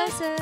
Lause.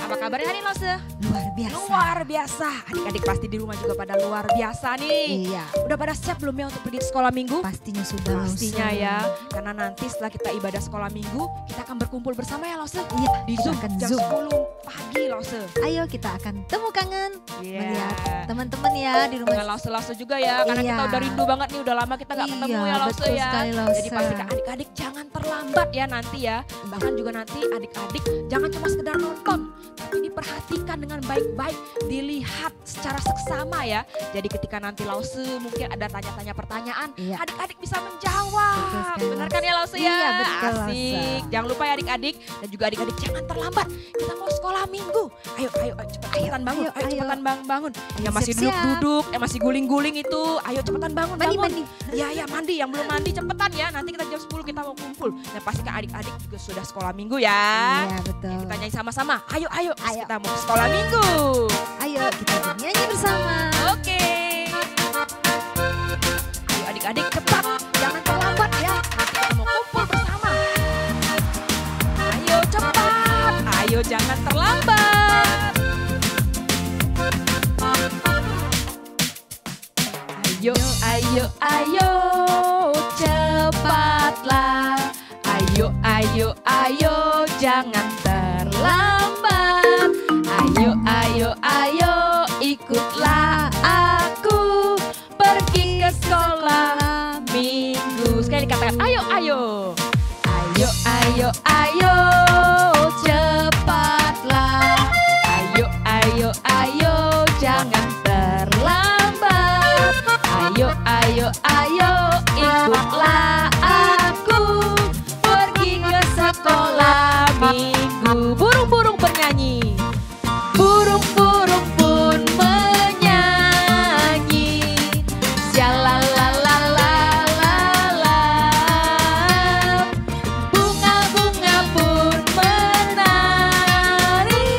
Apa kabarnya hari ini Lause? Luar biasa. Luar biasa. Adik-adik pasti di rumah juga pada luar biasa nih. Iya. Udah pada siap belum ya untuk pergi ke sekolah minggu? Pastinya sudah. Pastinya Lause. ya. Karena nanti setelah kita ibadah sekolah minggu, kita akan berkumpul bersama ya Lause. Iya, Di kita Zoom akan jam Zoom. 10 pagi Lause. Ayo kita akan temu kangen. Iya. Melihat teman-teman ya di rumah. Dengan Lause-Lause juga ya. Karena Iya. kita udah rindu banget nih. Udah lama kita gak ketemu Iya, ya Lause betul ya. sekali, Lause. Jadi pastikan adik-adik jangan terlambat ya nanti ya. Bahkan juga nanti adik-adik jangan cuma sekedar nonton. Tapi diperhatikan dengan baik-baik. Dilihat secara seksama ya. Jadi ketika nanti Lause mungkin ada tanya-tanya pertanyaan. Iya. Adik-adik bisa Betul menjawab. sekali, Benar Lause. kan ya Lause ya? Iya, betul, Lause. Asik. Jangan lupa ya adik-adik. Dan juga adik-adik jangan terlambat. Kita mau sekolah minggu. Ayo cepetan bangun. Ayo cepetan bangun. Yang masih siap-siap. duduk-duduk, yang masih guling-guling itu. Ayo cepetan bangun. Mandi, bangun. mandi. Ya mandi. Yang belum mandi cepetan ya. Nanti kita jam 10 kita mau kumpul. Dan pastikan adik-adik juga sudah sekolah minggu ya. Iya, betul. Kita nyanyi sama-sama. Ayo. Ayo. Kita mau sekolah minggu. Ayo kita bernyanyi bersama. Oke. Ayo adik-adik cepat. Jangan terlambat ya. Nanti kita mau kumpul bersama. Ayo cepat. Ayo jangan terlambat. Ayo cepatlah. Ayo jangan terlambat. Ayo ikutlah aku pergi ke sekolah minggu. Sekali katakan ayo cepatlah. Ayo jangan terlambat. Ayo ikutlah aku pergi ke sekolah minggu. Burung-burung bernyanyi. Burung-burung pun menyanyi. Syalalalalala. Bunga-bunga pun menari.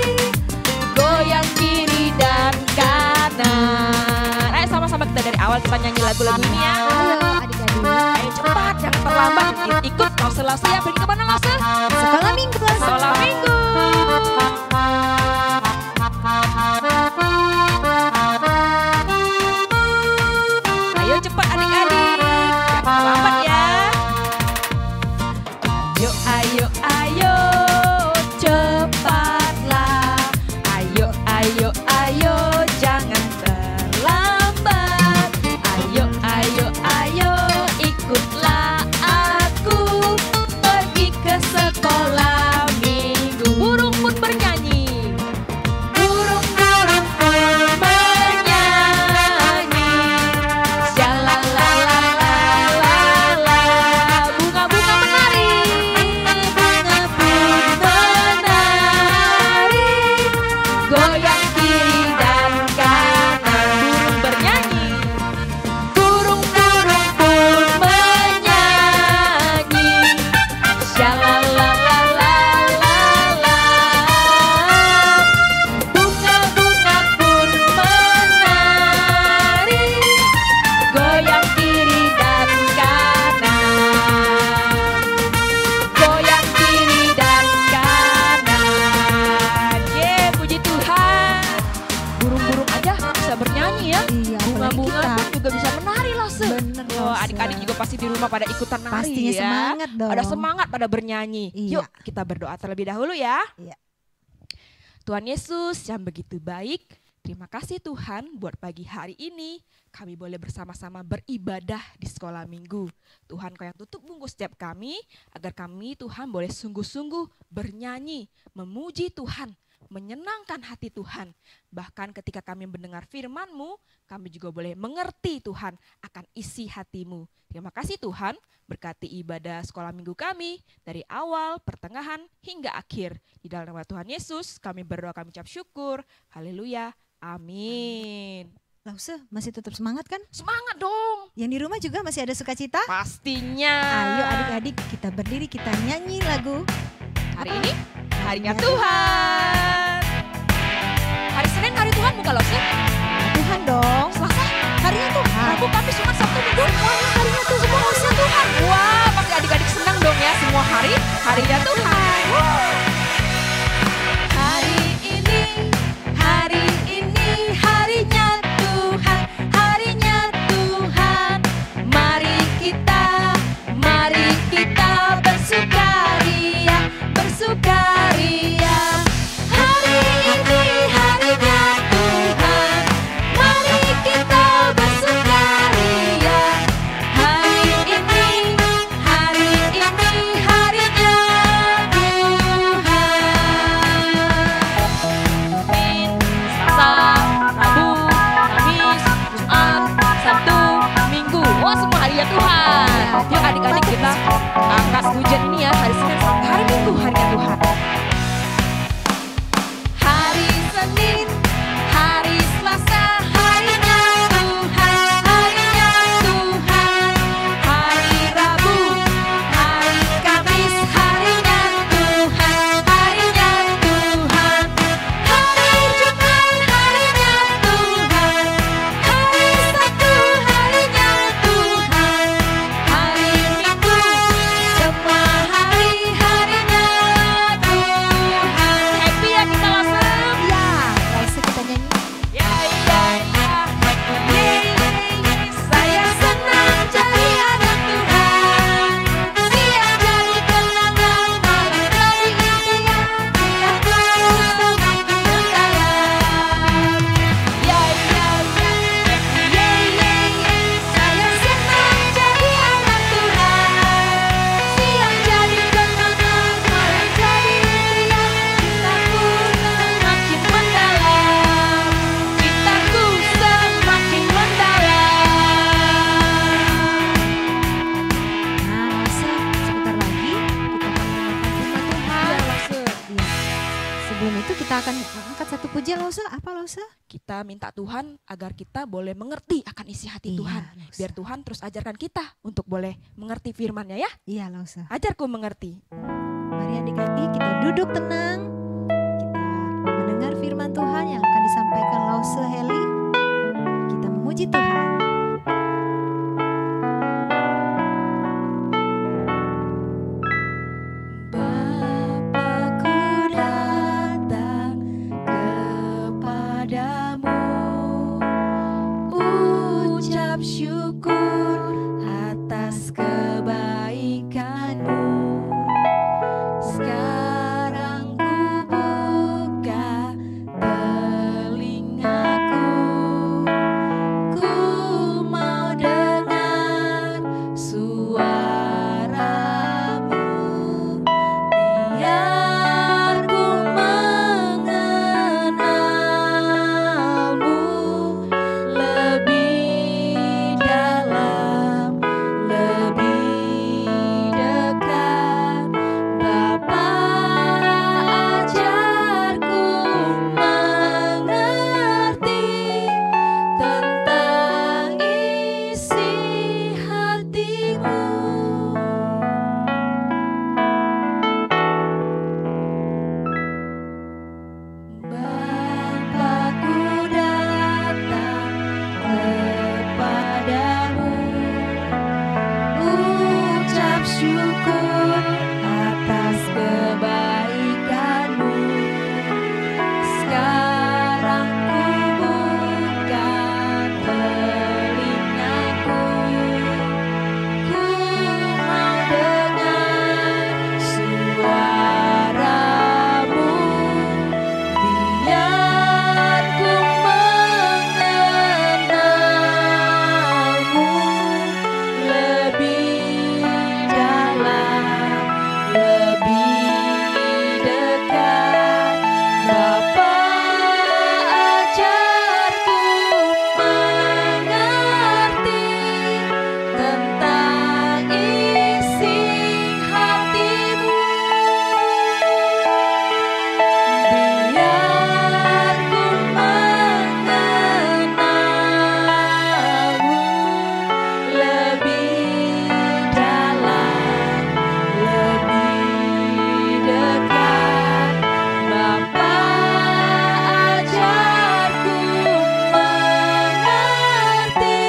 Goyang kiri dan kanan. Ayo sama-sama kita dari awal kita nyanyi lagu-lagu ini ya. Halo adik-adik. Ayo cepat, jangan terlambat. Ikut Lause ya. Pergi kemana Lause? Sekolah minggu. Lause. Sekolah minggu. Ayo cepat adik-adik. Jangan terlambat ya. Ayo cepatlah. Ayo jangan terlambat. Ayo ikutlah aku pergi ke sekolah minggu. Burung pun bernyanyi. Burung-burung pun menyanyi. Syalalalalala. Bunga-bunga menari. Bunga pun menari. Goyang kiri dan kanan. Burung bernyanyi. Burung-burung pun menyanyi. Syalalalalala. Bunga-bunga pun menari. Goyang kiri dan kanan. Goyang kiri dan kanan. Puji Tuhan. Burung-burung aja bisa bernyanyi ya. Iya, apalagi Bunga-bunga kita. pun juga bisa menari Lause. Bener, Oh, Lause. adik-adik juga pasti di rumah pada ikutan nari Pastinya ya. semangat dong. Pada semangat, pada bernyanyi. Iya. Yuk kita berdoa terlebih dahulu ya. Iya. Tuhan Yesus yang begitu baik, terima kasih Tuhan buat pagi hari ini kami boleh bersama-sama beribadah di sekolah minggu. Tuhan Kau yang tutup bungkus setiap kami, agar kami Tuhan boleh sungguh-sungguh bernyanyi, memuji Tuhan, menyenangkan hati Tuhan. Bahkan ketika kami mendengar firman-Mu, kami juga boleh mengerti Tuhan akan isi hati-Mu. Terima kasih Tuhan, berkati ibadah sekolah minggu kami dari awal, pertengahan, hingga akhir. Di dalam nama Tuhan Yesus kami berdoa, kami ucap syukur. Haleluya, amin. Lause masih tetap semangat kan? Semangat dong. Yang di rumah juga masih ada sukacita? Pastinya. Ayo adik-adik kita berdiri kita nyanyi lagu. Hari ini harinya Tuhan. Hari Senin hari Tuhan bukan Lause? Tuhan dong. Selasa Harinya Tuhan. Rabu, Kamis, Jumat, Sabtu, Minggu. Semuanya harinya Tuhan. Semua harinya Tuhan. Wah, pasti adik-adik senang dong ya. Semua hari harinya Tuhan. Yuk adik-adik kita angkat pujian ini ya, hari Senin sampai hari Minggu, harinya Tuhan. Hari Senin, hari Selasa, harinya Tuhan, harinya Tuhan. Hari Rabu, hari Kamis, harinya Tuhan, harinya Tuhan. Hari Jumat, harinya Tuhan. Hari Sabtu, harinya Tuhan. Hari Minggu, semua hari, harinya Tuhan. Happy ya kita langsung. Ya, langsung kita nyanyi. Ya, ya, ya. Saya senang jadi anak Tuhan. Siang jadi kenangan, malam jadi impian. Aku semakin mendalam. Ya, ya, ya. Saya senang jadi anak Tuhan. Siang jadi kenangan, malam jadi impian. Cintaku semakin mendalam. Cintaku semakin mendalam. Nah, langsung sebentar lagi kita akan mendengarkan firman Tuhan. Iya. Sebelum itu kita akan angkat satu pujian Lausa. Apa Lausa? Kita minta Tuhan agar kita boleh mengerti akan isi hati Iya, Tuhan. Lausa. Biar Tuhan terus ajarkan kita untuk boleh mengerti firman-Nya ya. Iya Lausa. Ajarku mengerti. Mari adik-adik kita duduk tenang. Kita mendengar firman Tuhan yang akan disampaikan Lausa Heli. Kita memuji Tuhan. Bapakku datang kepadamu, ucap syukur atas kebaikanmu. Sekarang ku buka telingaku, ku mau dengar suaramu. Biar ku mengenalmu lebih dalam, lebih dekat. Bapa, ajarku mengerti tentang isi hatimu. Bapakku datang kepadamu, ucap syukur atas kebaikanmu. Sekarang ku buka telingaku, ku mau dengar suaramu. Biar ku mengenalmu lebih dalam, lebih dekat. Bapa, ajarku mengerti tentang isi hatimu. Biar ku mengenalmu lebih dalam, lebih dekat. Bapa, ajarku mengerti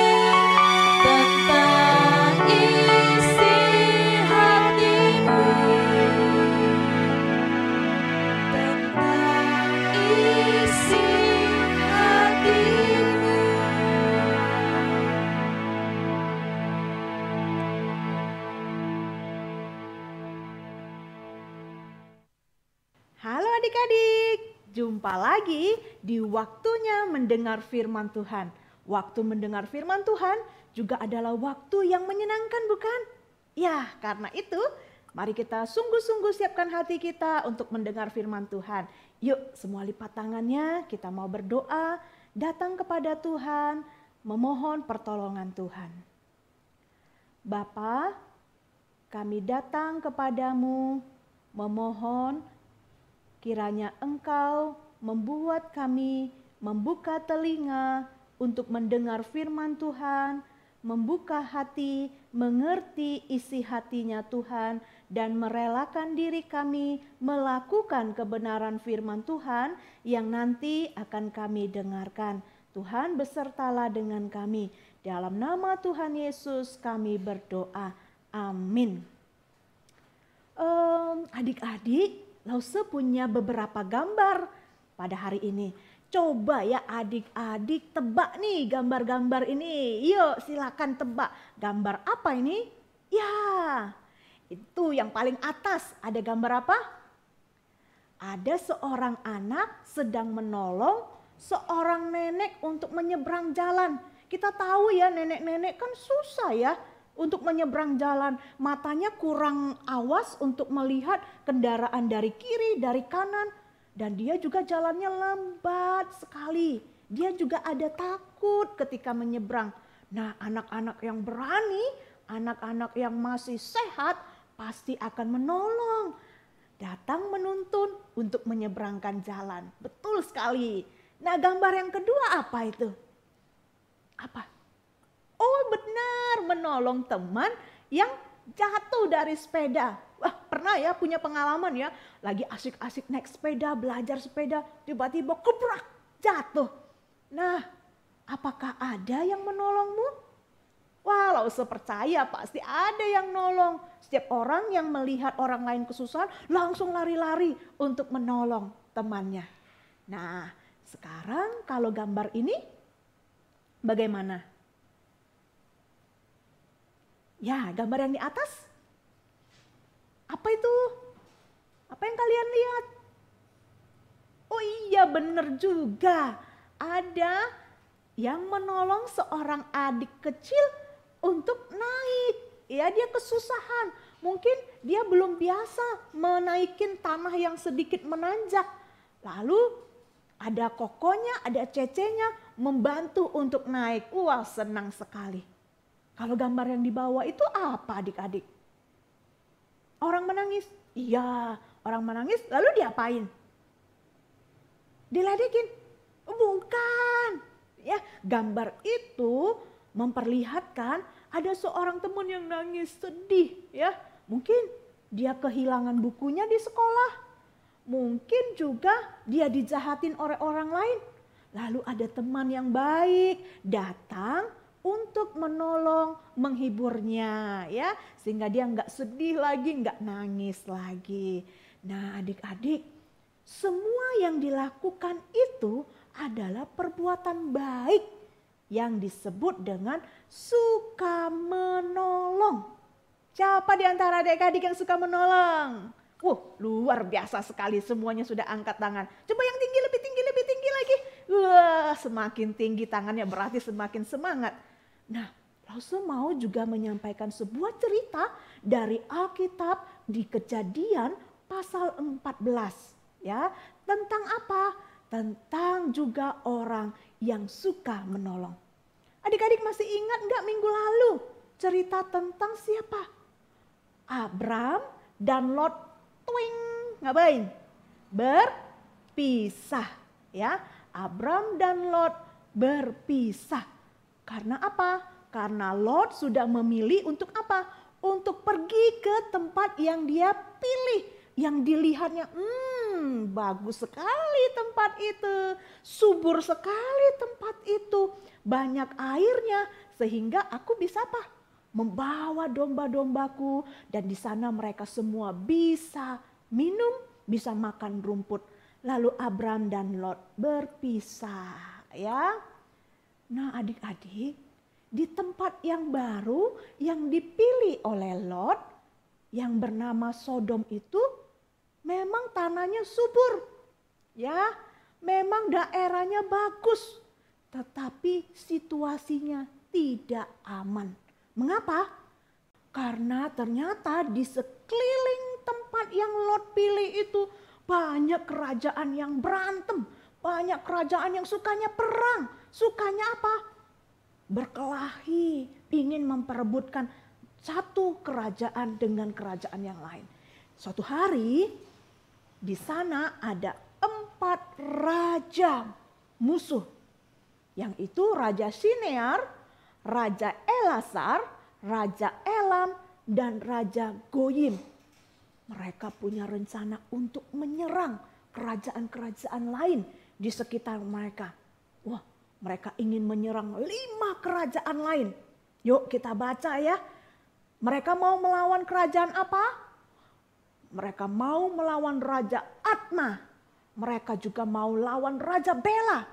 tentang isi hatimu. Tentang isi hatimu. Halo adik-adik, jumpa lagi di waktunya mendengar firman Tuhan. Waktu mendengar firman Tuhan juga adalah waktu yang menyenangkan, bukan? Ya, karena itu mari kita sungguh-sungguh siapkan hati kita untuk mendengar firman Tuhan. Yuk, semua lipat tangannya, kita mau berdoa, datang kepada Tuhan, memohon pertolongan Tuhan. Bapa, kami datang kepadamu memohon kiranya Engkau membuat kami membuka telinga untuk mendengar firman Tuhan, membuka hati, mengerti isi hatinya Tuhan, dan merelakan diri kami melakukan kebenaran firman Tuhan yang nanti akan kami dengarkan. Tuhan besertalah dengan kami. Dalam nama Tuhan Yesus kami berdoa. Amin. Adik-adik, Lause punya beberapa gambar pada hari ini. Coba ya adik-adik tebak nih gambar-gambar ini. Yuk silakan tebak. Gambar apa ini? Ya, itu yang paling atas. Ada gambar apa? Ada seorang anak sedang menolong seorang nenek untuk menyeberang jalan. Kita tahu ya nenek-nenek kan susah ya untuk menyeberang jalan. Matanya kurang awas untuk melihat kendaraan dari kiri, dari kanan. Dan dia juga jalannya lambat sekali. Dia juga ada takut ketika menyeberang. Nah, anak-anak yang berani, anak-anak yang masih sehat pasti akan menolong. Datang menuntun untuk menyeberangkan jalan. Betul sekali. Nah, gambar yang kedua apa itu? Apa? Oh benar, menolong teman yang jatuh dari sepeda. Wah pernah ya punya pengalaman ya, lagi asik-asik naik sepeda, belajar sepeda, tiba-tiba kebrak, jatuh. Nah, apakah ada yang menolongmu? Wah, Lause percaya pasti ada yang nolong. Setiap orang yang melihat orang lain kesusahan langsung lari-lari untuk menolong temannya. Nah, sekarang kalau gambar ini bagaimana? Ya, gambar yang di atas. Apa itu? Apa yang kalian lihat? Oh iya, benar juga. Ada yang menolong seorang adik kecil untuk naik. Ya, dia kesusahan. Mungkin dia belum biasa menaikin tanah yang sedikit menanjak. Lalu ada kokonya, ada cecenya membantu untuk naik. Wah, senang sekali. Kalau gambar yang di bawah itu apa adik-adik? Orang menangis? Iya, orang menangis lalu diapain? Diledekin? Bukan. Ya, gambar itu memperlihatkan ada seorang teman yang nangis sedih ya. Mungkin dia kehilangan bukunya di sekolah. Mungkin juga dia dijahatin oleh orang lain. Lalu ada teman yang baik datang untuk menolong, menghiburnya ya, sehingga dia nggak sedih lagi, nggak nangis lagi. Nah adik-adik, semua yang dilakukan itu adalah perbuatan baik yang disebut dengan suka menolong. Siapa di antara adik-adik yang suka menolong? Luar biasa sekali, semuanya sudah angkat tangan. Coba yang tinggi, lebih tinggi lagi. Wah, semakin tinggi tangannya berarti semakin semangat. Nah, Lause mau juga menyampaikan sebuah cerita dari Alkitab di Kejadian pasal 14. Ya, tentang apa? Tentang juga orang yang suka menolong. Adik-adik masih ingat enggak minggu lalu cerita tentang siapa? Abram dan Lot ngapain? Berpisah. Ya, Abram dan Lot berpisah. Karena apa? Karena Lot sudah memilih untuk apa? Untuk pergi ke tempat yang dia pilih. Yang dilihatnya, bagus sekali tempat itu. Subur sekali tempat itu. Banyak airnya. Sehingga aku bisa apa? Membawa domba-dombaku. Dan di sana mereka semua bisa minum, bisa makan rumput. Lalu Abram dan Lot berpisah. Ya. Nah adik-adik, di tempat yang baru yang dipilih oleh Lot yang bernama Sodom itu memang tanahnya subur. Ya, memang daerahnya bagus, tetapi situasinya tidak aman. Mengapa? Karena ternyata di sekeliling tempat yang Lot pilih itu banyak kerajaan yang berantem, banyak kerajaan yang sukanya perang. Sukanya apa? Berkelahi, ingin memperebutkan satu kerajaan dengan kerajaan yang lain. Suatu hari di sana ada 4 raja musuh. Yang itu Raja Sinear, Raja Elasar, Raja Elam, dan Raja Goyim. Mereka punya rencana untuk menyerang kerajaan-kerajaan lain di sekitar mereka. Wah, mereka ingin menyerang 5 kerajaan lain. Yuk kita baca ya. Mereka mau melawan kerajaan apa? Mereka mau melawan Raja Atma. Mereka juga mau lawan Raja Bela.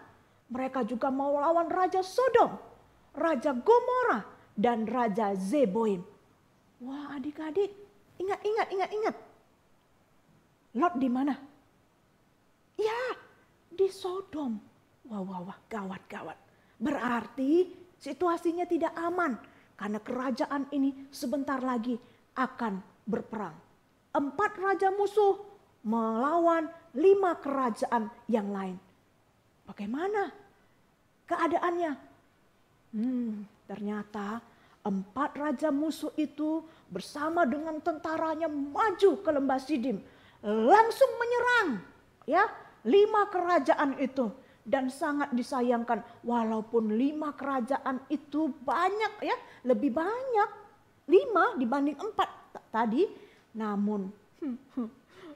Mereka juga mau lawan Raja Sodom, Raja Gomora, dan Raja Zeboim. Wah adik-adik, ingat. Lot di mana? Ya, di Sodom. Wah, gawat. Berarti situasinya tidak aman. Karena kerajaan ini sebentar lagi akan berperang. 4 raja musuh melawan 5 kerajaan yang lain. Bagaimana keadaannya? Ternyata 4 raja musuh itu bersama dengan tentaranya maju ke lembah Sidim. Langsung menyerang ya 5 kerajaan itu. Dan sangat disayangkan walaupun 5 kerajaan itu banyak ya. Lebih banyak 5 dibanding 4 tadi. Namun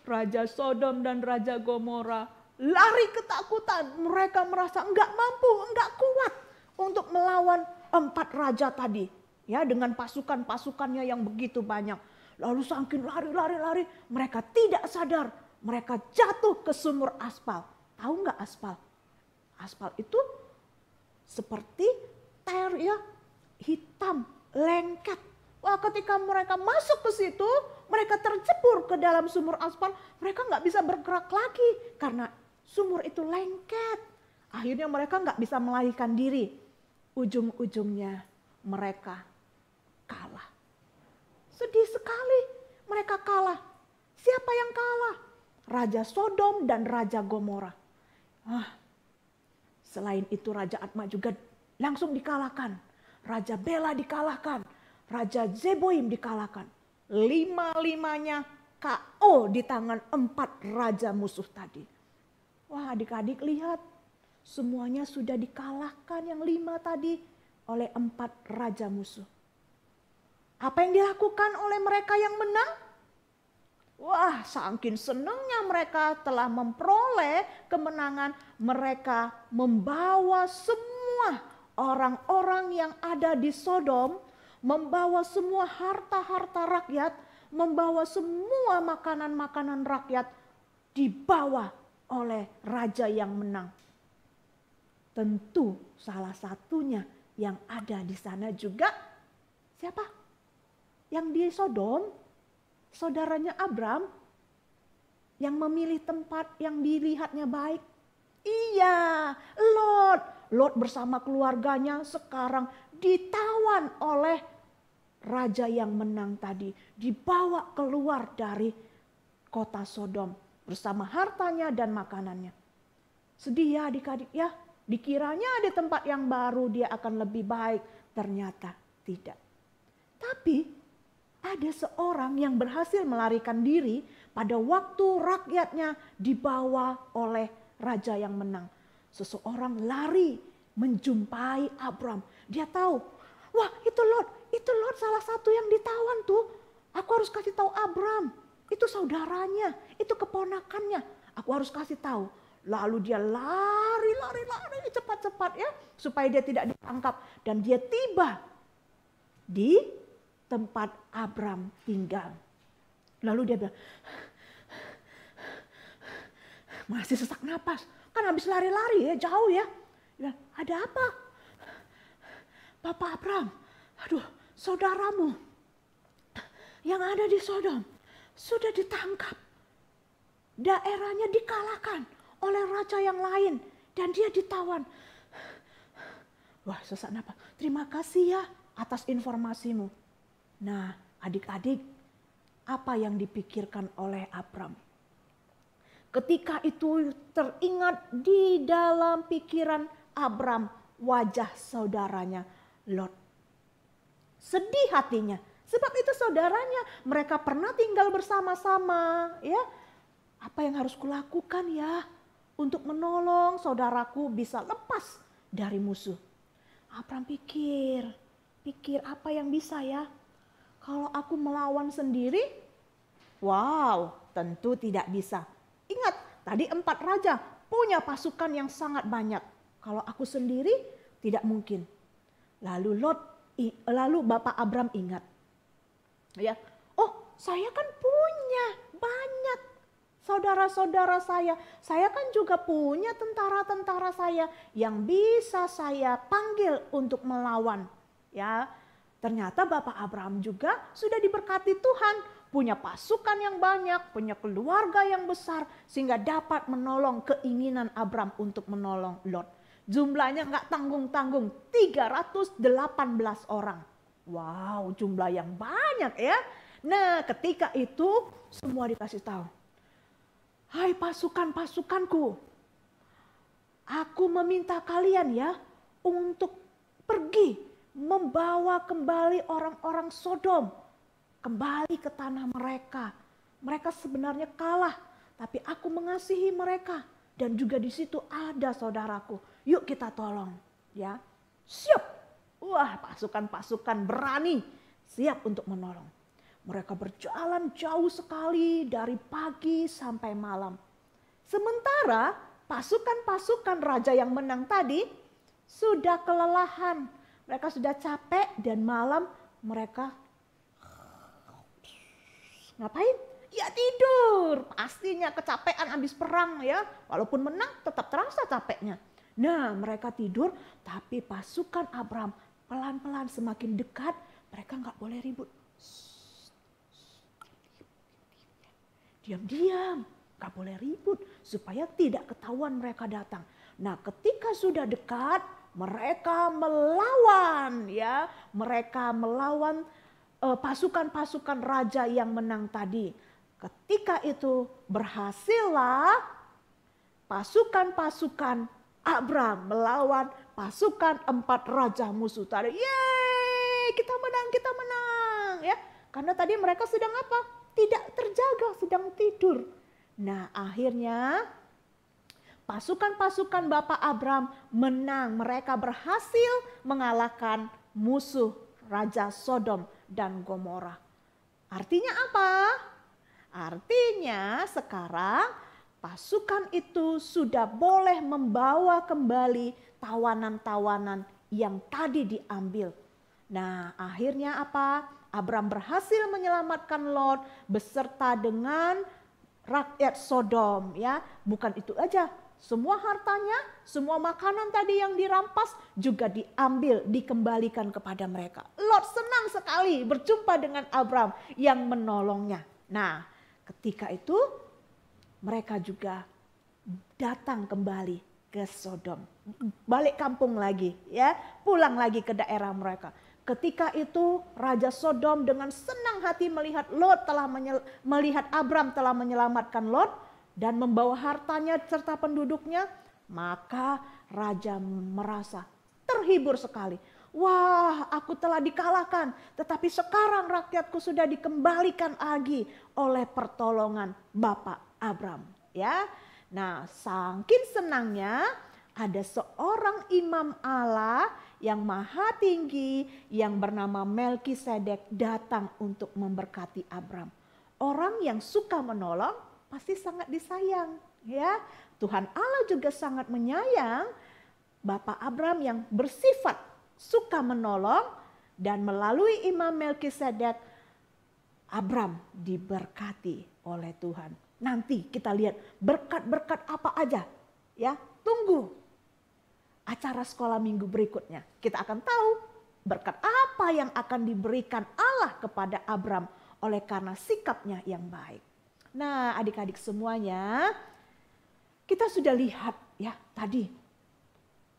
Raja Sodom dan Raja Gomora lari ketakutan. Mereka merasa enggak mampu, enggak kuat untuk melawan 4 raja tadi. Ya, dengan pasukan-pasukannya yang begitu banyak. Lalu saking lari, mereka tidak sadar. Mereka jatuh ke sumur aspal. Tahu enggak aspal? Aspal itu seperti ter ya, hitam, lengket. Wah, ketika mereka masuk ke situ, mereka tercebur ke dalam sumur aspal. Mereka nggak bisa bergerak lagi karena sumur itu lengket. Akhirnya mereka nggak bisa melarikan diri. Ujung-ujungnya mereka kalah. Sedih sekali mereka kalah. Siapa yang kalah? Raja Sodom dan Raja Gomora. Selain itu Raja Atma juga langsung dikalahkan. Raja Bela dikalahkan. Raja Zeboim dikalahkan. 5-5-nya KO di tangan 4 raja musuh tadi. Wah adik-adik lihat. Semuanya sudah dikalahkan yang 5 tadi oleh 4 raja musuh. Apa yang dilakukan oleh mereka yang menang? Wah, saking senangnya mereka telah memperoleh kemenangan, mereka membawa semua orang-orang yang ada di Sodom, membawa semua harta-harta rakyat, membawa semua makanan-makanan rakyat dibawa oleh raja yang menang. Tentu salah satunya yang ada di sana juga siapa? Yang di Sodom. Saudaranya Abram yang memilih tempat yang dilihatnya baik. Iya, Lot. Lot bersama keluarganya sekarang ditawan oleh raja yang menang tadi. Dibawa keluar dari kota Sodom bersama hartanya dan makanannya. Sedih ya adik-adik ya. Dikiranya di tempat yang baru dia akan lebih baik. Ternyata tidak. Tapi ada seorang yang berhasil melarikan diri pada waktu rakyatnya dibawa oleh raja yang menang. Seseorang lari menjumpai Abram. Dia tahu, wah itu Lot salah satu yang ditawan tuh. Aku harus kasih tahu Abram, itu saudaranya, itu keponakannya. Aku harus kasih tahu. Lalu dia lari cepat-cepat ya, supaya dia tidak ditangkap. Dan dia tiba di tempat Abram tinggal. Lalu dia bilang, masih sesak napas. Kan habis lari-lari ya, jauh ya. Dia bilang, ada apa? Bapak Abram, aduh saudaramu yang ada di Sodom sudah ditangkap. Daerahnya dikalahkan oleh raja yang lain. Dan dia ditawan. Wah sesak napas. Terima kasih ya atas informasimu. Nah adik-adik, apa yang dipikirkan oleh Abram? Ketika itu teringat di dalam pikiran Abram wajah saudaranya Lot. Sedih hatinya Sebab itu saudaranya, mereka pernah tinggal bersama-sama, ya. Apa yang harus kulakukan ya untuk menolong saudaraku bisa lepas dari musuh? Abram pikir apa yang bisa ya? Kalau aku melawan sendiri, wow, tentu tidak bisa. Ingat, tadi 4 raja punya pasukan yang sangat banyak. Kalau aku sendiri tidak mungkin. Lalu Bapak Abram ingat, ya, oh saya kan punya banyak saudara-saudara saya kan juga punya tentara-tentara saya yang bisa saya panggil untuk melawan. Ya, ternyata Bapak Abraham juga sudah diberkati Tuhan, punya pasukan yang banyak, punya keluarga yang besar, sehingga dapat menolong keinginan Abram untuk menolong Lot. Jumlahnya nggak tanggung-tanggung, 318 orang. Wow, jumlah yang banyak ya. Nah, ketika itu semua dikasih tahu. Hai pasukan-pasukanku, aku meminta kalian ya untuk pergi membawa kembali orang-orang Sodom kembali ke tanah mereka. Mereka sebenarnya kalah, tapi aku mengasihi mereka dan juga di situ ada saudaraku. Yuk kita tolong, ya. Siap. Wah, pasukan-pasukan berani siap untuk menolong. Mereka berjalan jauh sekali dari pagi sampai malam. Sementara pasukan-pasukan raja yang menang tadi sudah kelelahan. Mereka sudah capek dan malam mereka ngapain? Ya tidur. Pastinya kecapean habis perang ya. Walaupun menang tetap terasa capeknya. Nah mereka tidur tapi pasukan Abram pelan-pelan semakin dekat. Mereka nggak boleh ribut. Diam-diam, gak boleh ribut supaya tidak ketahuan mereka datang. Nah, ketika sudah dekat, mereka melawan ya, mereka melawan pasukan-pasukan raja yang menang tadi. Ketika itu berhasillah pasukan-pasukan Abram melawan pasukan 4 raja musuh tadi. Yeay, kita menang ya. Karena tadi mereka sedang apa? Tidak terjaga, sedang tidur. Nah akhirnya pasukan-pasukan Bapak Abram menang. Mereka berhasil mengalahkan musuh Raja Sodom dan Gomora. Artinya apa? Artinya sekarang pasukan itu sudah boleh membawa kembali tawanan-tawanan yang tadi diambil. Nah akhirnya apa? Abram berhasil menyelamatkan Lot beserta dengan rakyat Sodom ya. Bukan itu aja, semua hartanya, semua makanan tadi yang dirampas juga diambil, dikembalikan kepada mereka. Lot senang sekali berjumpa dengan Abram yang menolongnya. Nah, ketika itu mereka juga datang kembali ke Sodom. Balik kampung lagi ya, pulang lagi ke daerah mereka. Ketika itu Raja Sodom dengan senang hati melihat Abram telah menyelamatkan Lot dan membawa hartanya serta penduduknya, maka raja merasa terhibur sekali. Wah, aku telah dikalahkan, tetapi sekarang rakyatku sudah dikembalikan lagi oleh pertolongan Bapak Abram, ya. Nah, saking senangnya ada seorang imam Allah yang maha tinggi yang bernama Melkisedek datang untuk memberkati Abram. Orang yang suka menolong pasti sangat disayang, ya. Tuhan Allah juga sangat menyayang Bapak Abram yang bersifat suka menolong, dan melalui imam Melkisedek Abram diberkati oleh Tuhan. Nanti kita lihat berkat-berkat apa aja, ya. Tunggu acara sekolah minggu berikutnya. Kita akan tahu berkat apa yang akan diberikan Allah kepada Abram oleh karena sikapnya yang baik. Nah, adik-adik semuanya, kita sudah lihat ya tadi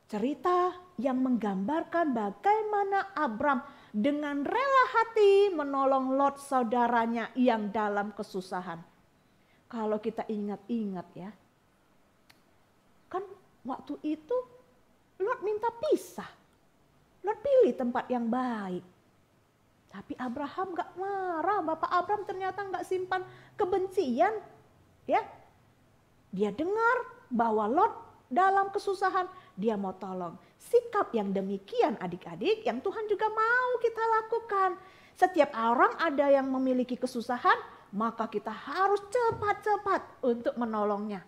cerita yang menggambarkan bagaimana Abram dengan rela hati menolong Lot saudaranya yang dalam kesusahan. Kalau kita ingat-ingat ya, kan waktu itu Lot minta pisah. Lot pilih tempat yang baik. Tapi Abraham gak marah. Bapak Abraham ternyata gak simpan kebencian. Ya, dia dengar bahwa Lot dalam kesusahan, dia mau tolong. Sikap yang demikian adik-adik yang Tuhan juga mau kita lakukan. Setiap orang ada yang memiliki kesusahan, maka kita harus cepat-cepat untuk menolongnya.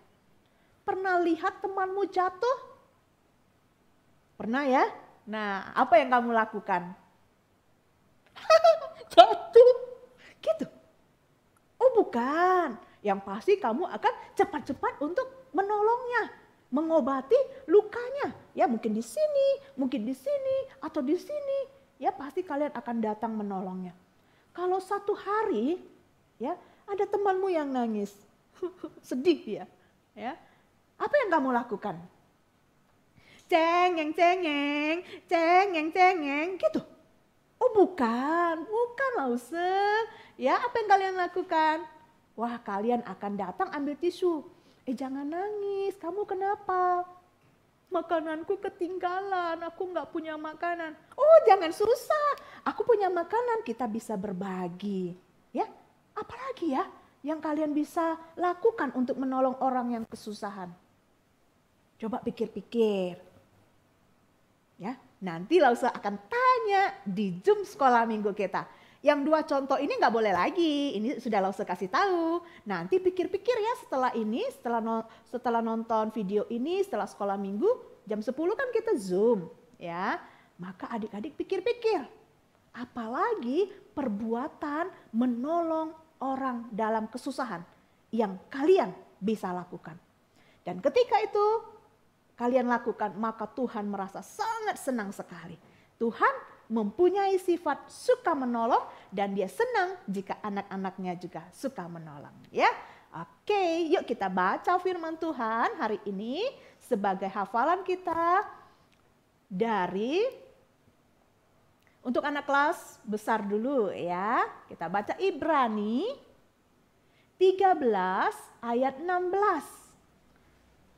Pernah lihat temanmu jatuh? Pernah ya? Nah, apa yang kamu lakukan? Jatuh. Gitu. Oh bukan. Yang pasti kamu akan cepat-cepat untuk menolongnya. Mengobati lukanya. Ya mungkin di sini, atau di sini. Ya pasti kalian akan datang menolongnya. Kalau satu hari, ya ada temanmu yang nangis. Sedih ya. Ya. Apa yang kamu lakukan? Cengeng, cengeng, cengeng, cengeng, gitu. Oh bukan Lause. Ya apa yang kalian lakukan? Wah kalian akan datang ambil tisu. Jangan nangis, kamu kenapa? Makananku ketinggalan, aku gak punya makanan. Oh jangan susah, aku punya makanan, kita bisa berbagi. Ya, apalagi ya yang kalian bisa lakukan untuk menolong orang yang kesusahan? Coba pikir-pikir. Ya, nanti Lause akan tanya di Zoom sekolah minggu kita. Yang 2 contoh ini nggak boleh lagi, ini sudah Lause kasih tahu. Nanti pikir-pikir ya setelah ini, setelah nonton video ini, setelah sekolah minggu, jam 10 kan kita Zoom. Ya, maka adik-adik pikir-pikir. Apalagi perbuatan menolong orang dalam kesusahan yang kalian bisa lakukan. Dan ketika itu kalian lakukan, maka Tuhan merasa sangat senang sekali. Tuhan mempunyai sifat suka menolong dan dia senang jika anak-anaknya juga suka menolong. Ya, oke, yuk kita baca firman Tuhan hari ini sebagai hafalan kita dari untuk anak kelas besar dulu ya. Kita baca Ibrani 13 ayat 16.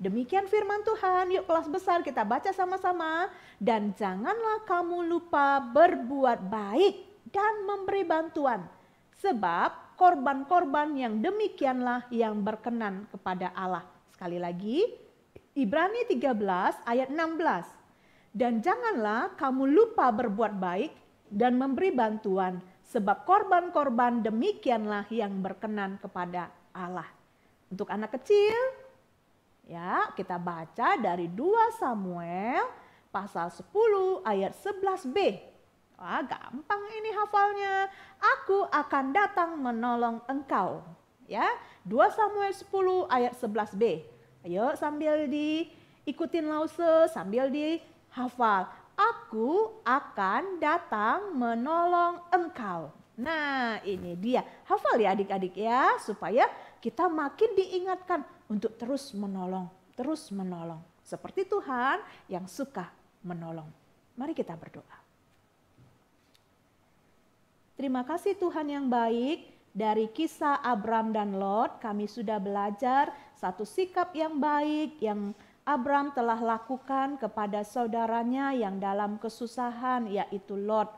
Demikian firman Tuhan, yuk kelas besar kita baca sama-sama. Dan janganlah kamu lupa berbuat baik dan memberi bantuan. Sebab korban-korban yang demikianlah yang berkenan kepada Allah. Sekali lagi, Ibrani 13 ayat 16. Dan janganlah kamu lupa berbuat baik dan memberi bantuan. Sebab korban-korban demikianlah yang berkenan kepada Allah. Untuk anak kecil, ya, kita baca dari 2 Samuel pasal 10 ayat 11b. Wah, gampang ini hafalnya. Aku akan datang menolong engkau. Ya, 2 Samuel 10 ayat 11b. Ayo sambil diikutin Lause, sambil dihafal. Aku akan datang menolong engkau. Nah, ini dia. Hafal ya adik-adik ya, supaya kita makin diingatkan untuk terus menolong. Seperti Tuhan yang suka menolong. Mari kita berdoa. Terima kasih Tuhan yang baik, dari kisah Abram dan Lot kami sudah belajar satu sikap yang baik yang Abram telah lakukan kepada saudaranya yang dalam kesusahan, yaitu Lot.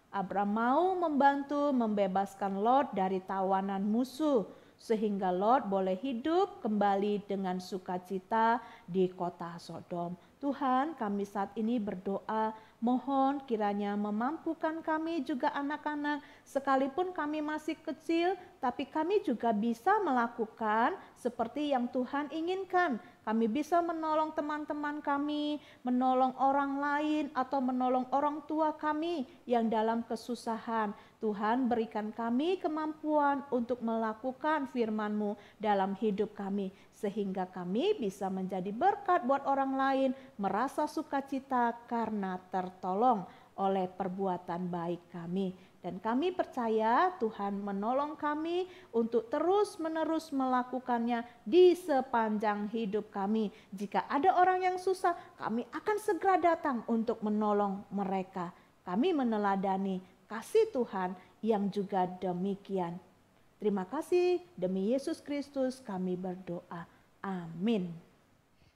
Abram mau membantu membebaskan Lot dari tawanan musuh, sehingga Lot boleh hidup kembali dengan sukacita di kota Sodom. Tuhan, kami saat ini berdoa, mohon kiranya memampukan kami juga anak-anak, sekalipun kami masih kecil, tapi kami juga bisa melakukan seperti yang Tuhan inginkan. Kami bisa menolong teman-teman kami, menolong orang lain, atau menolong orang tua kami yang dalam kesusahan. Tuhan, berikan kami kemampuan untuk melakukan firman-Mu dalam hidup kami, sehingga kami bisa menjadi berkat buat orang lain, merasa sukacita karena tertolong oleh perbuatan baik kami. Dan kami percaya Tuhan menolong kami untuk terus-menerus melakukannya di sepanjang hidup kami. Jika ada orang yang susah, kami akan segera datang untuk menolong mereka. Kami meneladani kasih Tuhan yang juga demikian. Terima kasih, demi Yesus Kristus kami berdoa. Amin.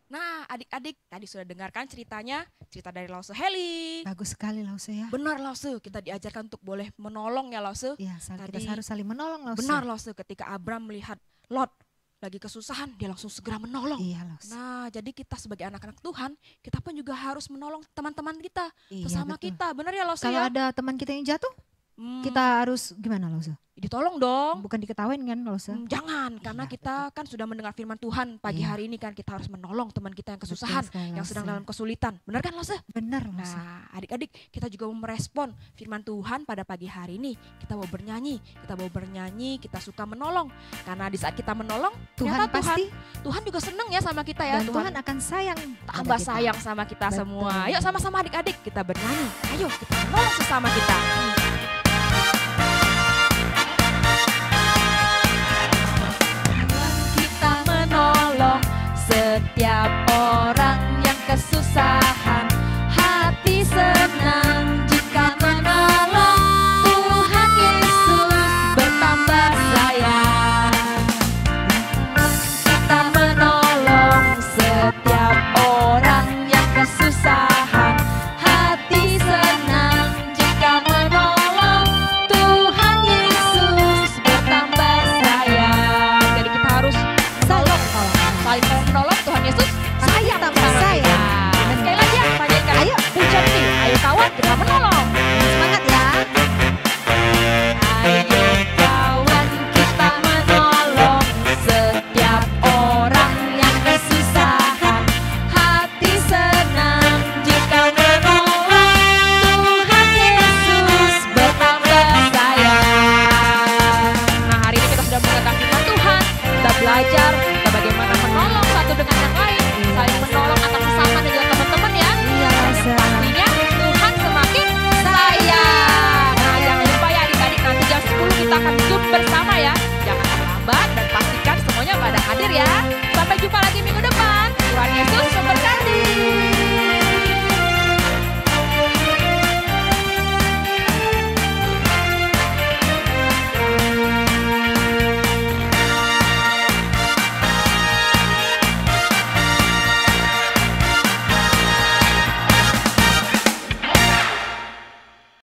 Nah, adik-adik tadi sudah dengarkan ceritanya, cerita dari Lause Heli. Bagus sekali Lause ya. Benar Lause, kita diajarkan untuk boleh menolong ya Lause. Iya, kita Tadi- harus saling menolong Lause. Benar Lause, ketika Abram melihat Lot lagi kesusahan, dia langsung segera menolong. Iya Lause. Nah, jadi kita sebagai anak-anak Tuhan, kita pun juga harus menolong teman-teman kita, Iya, sesama betul. kita. Benar ya Lause Kalau ya? ada teman kita yang jatuh, Hmm, kita harus gimana Lause? ditolong dong. Bukan diketawain kan Lause? Jangan, karena Iya, kita kan sudah mendengar firman Tuhan pagi Iya. hari ini kan kita harus menolong teman kita yang kesusahan, sekali, yang sedang Lause. dalam kesulitan. Benar kan Lause? Benar Lause. Nah, adik-adik, kita juga mau merespon firman Tuhan pada pagi hari ini. Kita mau bernyanyi, kita suka menolong. Karena di saat kita menolong, Tuhan ternyata pasti Tuhan juga senang ya sama kita ya. dan Tuhan akan sayang pada tambah kita. sayang sama kita Betul. semua. Yuk sama-sama adik-adik kita bernyanyi. Ayo kita menolong sesama kita. Kita menolong setiap orang yang kesusahan, hati